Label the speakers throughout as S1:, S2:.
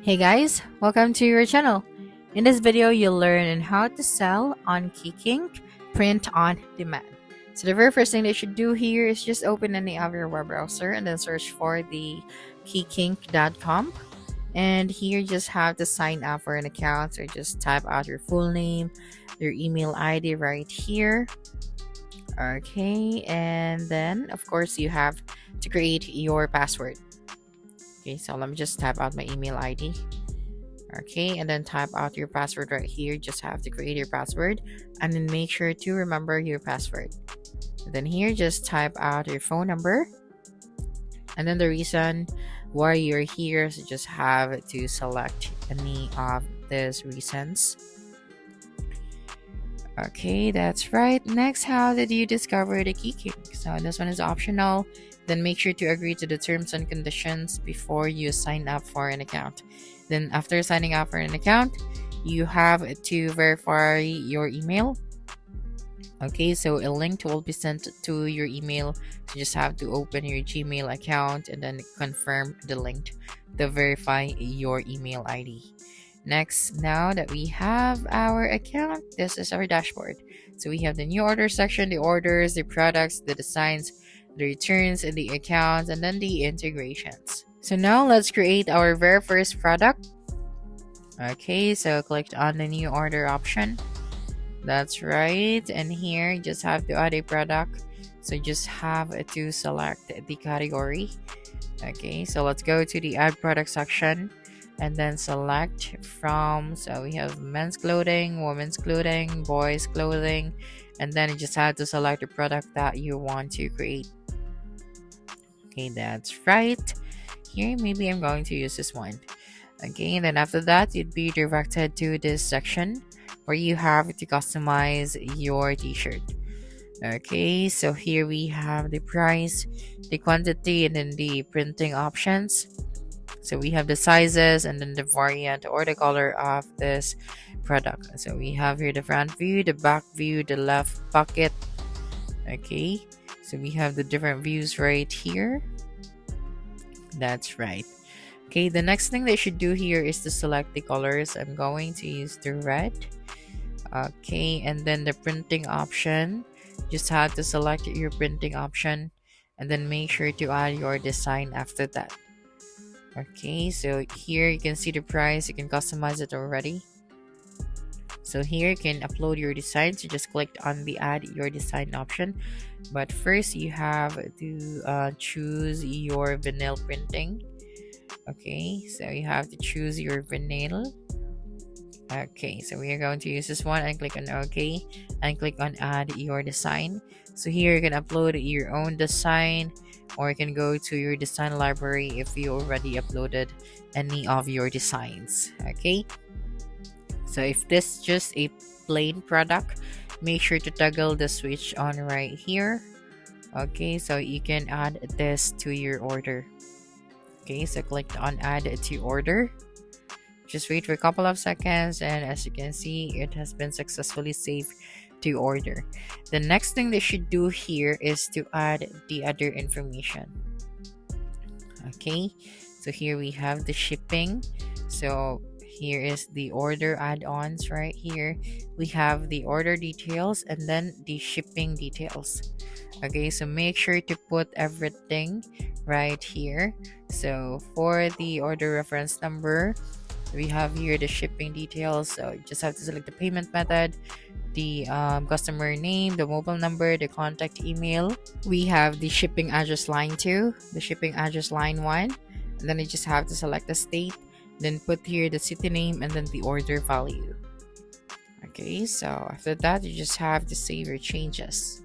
S1: Hey guys, welcome to your channel. In this video, you'll learn on how to sell on Kikink print on demand. So the very first thing that you should do here is just open any of your web browser and then search for the kikink.com. And here you just have to sign up for an account. So just type out your full name, your email ID right here. Okay, and then of course you have to create your password. Okay, so let me just type out my email ID. Okay, and then type out your password right here. Just have to create your password and then make sure to remember your password. And then here, just type out your phone number and then the reason why you're here. So just have to select any of these reasons. Okay, that's right. Next, how did you discover the Kikink? So this one is optional. Then make sure to agree to the terms and conditions before you sign up for an account. Then after signing up for an account, you have to verify your email. Okay, so a link will be sent to your email. So you just have to open your Gmail account and then confirm the link to verify your email ID. Next, now that we have our account, this is our dashboard. So we have the new order section, the orders, the products, the designs, the returns, and the accounts, and then the integrations. So now let's create our very first product. Okay, so click on the new order option. That's right. And here you just have to add a product. So you just have to select the category. Okay, so let's go to the add product section and then select from, so we have men's clothing, women's clothing, boys clothing, and then you just have to select the product that you want to create. Okay, that's right. Here maybe I'm going to use this one. Okay, and then after that you'd be directed to this section where you have to customize your t-shirt. Okay, so here we have the price, the quantity, and then the printing options. So we have the sizes and then the variant or the color of this product. So we have here the front view, the back view, the left pocket. Okay, so we have the different views right here. That's right. Okay, the next thing they should do here is to select the colors. I'm going to use the red. Okay, and then the printing option. Just have to select your printing option and then make sure to add your design after that. Okay, so here you can see the price. You can customize it already. So here you can upload your design. So just click on the add your design option. But first you have to choose your vinyl printing. Okay, so you have to choose your vinyl. Okay, so we are going to use this one and click on OK and click on add your design. So here you can upload your own design, or you can go to your design library if you already uploaded any of your designs. Okay, so if this is just a plain product, make sure to toggle the switch on right here. Okay, so you can add this to your order. Okay, so click on add to order. Just wait for a couple of seconds, and as you can see, it has been successfully saved to order. The next thing they should do here is to add the other information. Okay, so here we have the shipping. So here is the order add-ons right here. We have the order details and then the shipping details. Okay, so make sure to put everything right here. So for the order reference number, we have here the shipping details. So you just have to select the payment method, the customer name, the mobile number, the contact email. We have the shipping address line 2, the shipping address line 1, and then you just have to select the state, then put here the city name and then the order value. Okay, so after that you just have to save your changes.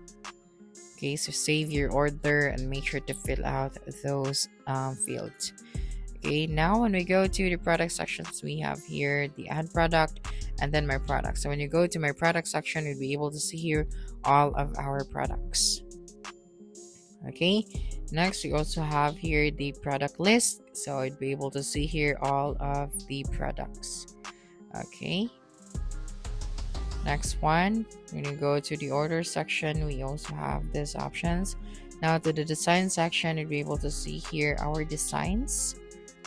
S1: Okay, so save your order and make sure to fill out those fields. Okay, now when we go to the product sections, we have here the add product and then my product. So when you go to my product section, you'll be able to see here all of our products. Okay, next we also have here the product list. So you'd be able to see here all of the products. Okay, next one, when you go to the order section, we also have these options. Now to the design section, you'll be able to see here our designs.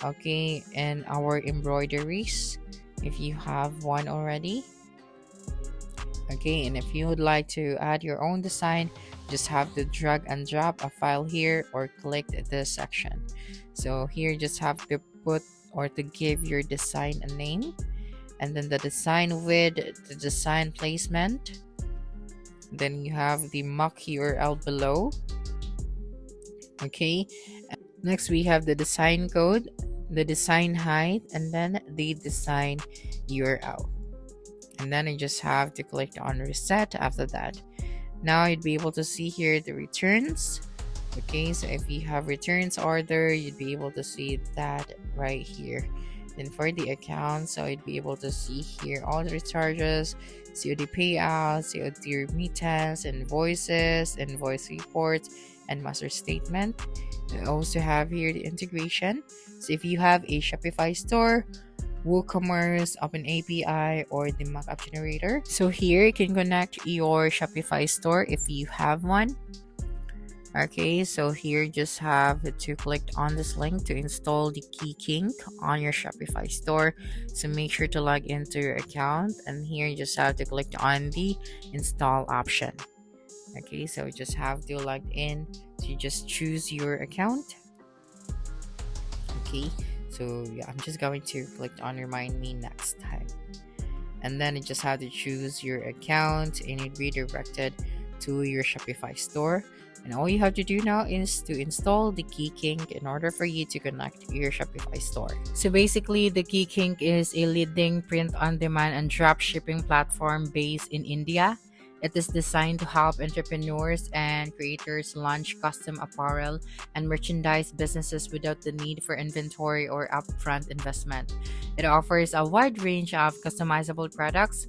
S1: Okay, and our embroideries, if you have one already. Okay, and if you would like to add your own design, just have to drag and drop a file here or click this section. So here just have to put or to give your design a name, and then the design with the design placement. Then you have the mock URL below. Okay, next we have the design code, the design height, and then the design URL. And then you just have to click on reset after that. Now you'd be able to see here the returns. Okay, so if you have returns order, you'd be able to see that right here. Then for the account, so you'd be able to see here all the recharges, COD payouts, COD remittance, invoices, invoice reports, and master statement. We also have here the integration. So if you have a Shopify store, WooCommerce, Open API, or the mockup generator. So here you can connect your Shopify store if you have one. Okay, so here just have to click on this link to install the QiKink on your Shopify store. So make sure to log into your account, and here you just have to click on the install option. Okay, so you just have to log in. So you just choose your account. Okay, so yeah, I'm just going to click on remind me next time, and then you just have to choose your account and it redirected to your Shopify store. And all you have to do now is to install the QiKink in order for you to connect your Shopify store. So basically, the QiKink is a leading print-on-demand and drop shipping platform based in India. It is designed to help entrepreneurs and creators launch custom apparel and merchandise businesses without the need for inventory or upfront investment. It offers a wide range of customizable products,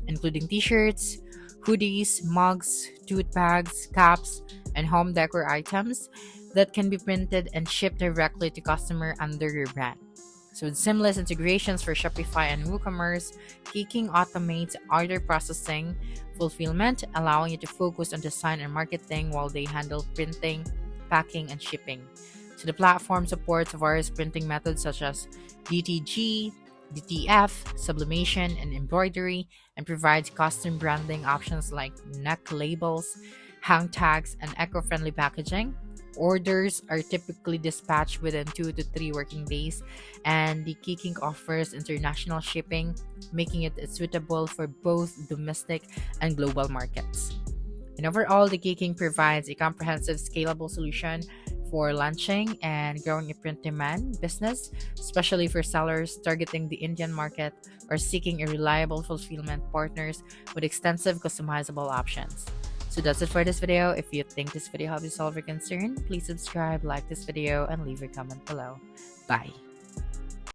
S1: including t-shirts, hoodies, mugs, tote bags, caps, and home decor items that can be printed and shipped directly to customer under your brand. So with seamless integrations for Shopify and WooCommerce, QiKink automates order processing, fulfillment, allowing you to focus on design and marketing while they handle printing, packing, and shipping. So the platform supports various printing methods such as DTG, DTF, sublimation, and embroidery, and provides custom branding options like neck labels, hang tags, and eco-friendly packaging. Orders are typically dispatched within 2 to 3 working days, and the QiKink offers international shipping, making it suitable for both domestic and global markets. And overall, the QiKink provides a comprehensive, scalable solution for launching and growing a print demand business, especially for sellers targeting the Indian market or seeking a reliable fulfillment partners with extensive customizable options. So that's it for this video. If you think this video helped you solve your concern, please subscribe, like this video, and leave a comment below. Bye.